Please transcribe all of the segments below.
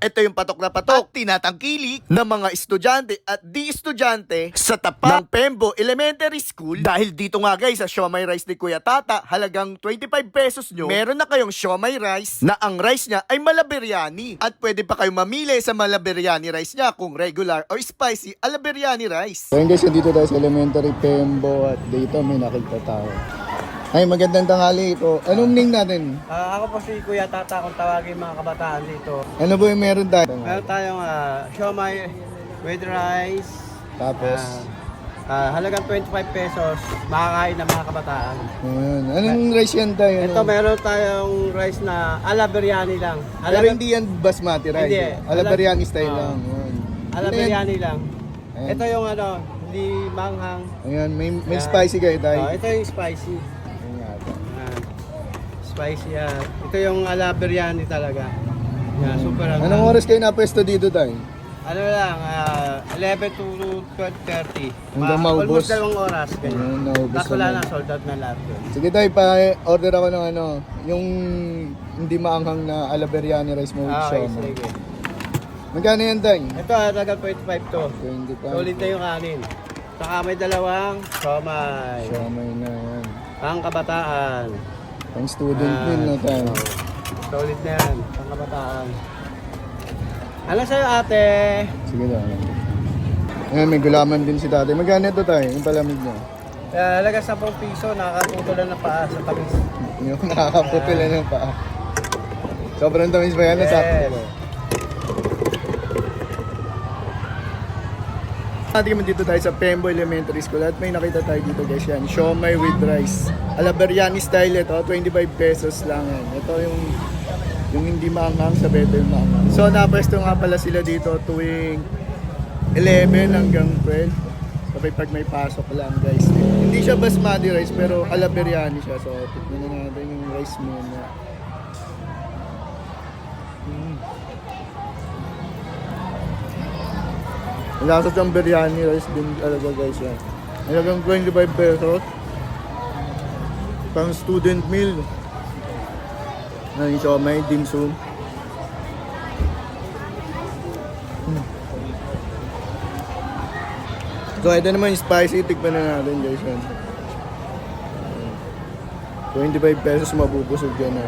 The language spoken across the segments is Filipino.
ito yung patok na patok, tinatangkilik ng mga estudyante at di estudyante sa tapat ng Pembo Elementary School. Dahil dito nga guys, sa siomai rice ni Kuya Tata, halagang 25 pesos nyo, meron na kayong siomai rice na ang rice niya ay malabiryani. At pwede pa kayong mamili sa malabiryani rice niya kung regular or spicy alabiryani rice. So yun guys, dito tayo sa Elementary Pembo at dito may nakita tayo. Ay, magandang tanghali ito. Anong name natin? Ako po si Kuya Tata kung tawagin mga kabataan dito. Ano ba yung meron tayo? Meron tayong siomai with rice. Tapos, Halagang 25 pesos, makakain ng mga kabataan. ayan. Anong rice yan tayo? Ito meron tayong rice na ala biryani lang. Pero hindi yan basmati rice. Hindi. Alabiryani style lang. Ayan. Ala Ano yan? biryani lang. Ayan. Ito yung hindi manghang. Ayan, may Ayan. spicy kayo tayo. Ito yung spicy. Ayan nga ito. Spicy yan. Ito yung ala biryani talaga. Super ang Anong oras kayo napwesto dito tayo? Ano lang, 11 to 12:30. Hanggang maubos. Almost 2 oras. Ganyan. Ayan, naubos Tapos wala naman. na, sold out na lahat yun. Sige tayo, pa-order ako ng yung hindi maanghang na alabiryani rice mo with Okay, siomai. sige. Magkano yan tayo? Ito, halagang 25 to. 25. Solid na yung kanin. Saka may dalawang siomai. Siomai na yan. Pang kabataan. Pang student meal na tayo. Solid na yan, pang kabataan. Ano sa'yo ate? Sige daw. Ayan, may gulaman din si tatay. Magkano ito tayo? Yung palamig niya. Halaga 10 piso, nakakaputulan na paa sa tamis. Yung nakakaputila ng paa. Sobrang tamis ba yan? Nasakto ba? Natin dito tayo sa Pembo Elementary School at may nakita tayo dito guys yan. Siomai with rice. Alabiryani style ito, 25 pesos lang yan. Ito yung hindi maanghang sa better maanghang. So napwesto nga pala sila dito tuwing 11 hanggang 12. Sabay pag may pasok lang guys. Hindi siya basmati rice pero alabiryani siya. So tignan na natin yung rice muna. Lasa siyang biryani rice din talaga guys yan. Halagang 25 pesos. Pang student meal. Na yung siomai, dim sum. So ito naman yung spicy, tikman na natin guys yan. 25 pesos mabubusog yan ha.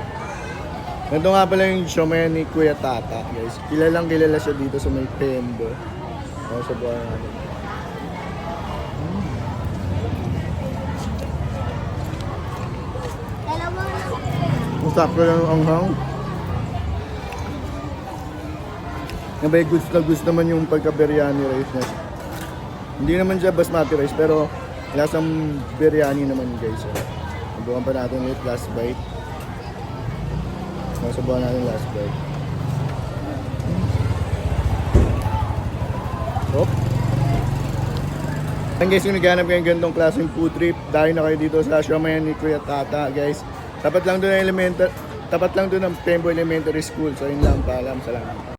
Ito nga pala yung siomai ni Kuya Tata guys. Kilalang kilala siya dito sa may Pembo. Sa buhay natin. Masakto lang ang anghang. Nabay gusto naman yung pagka-biryani rice niya. Hindi naman siya basmati rice pero lasang biryani naman guys. Subukan pa natin ulit last bite. Subukan natin last bite. Oh. Ang guys, kung naghanap kayong ganitong klaseng food trip, dahil na kayo dito sa siomai ni Kuya Tata guys. Tapat lang doon ng Pembo Elementary School. So yun lang, paalam, salamat.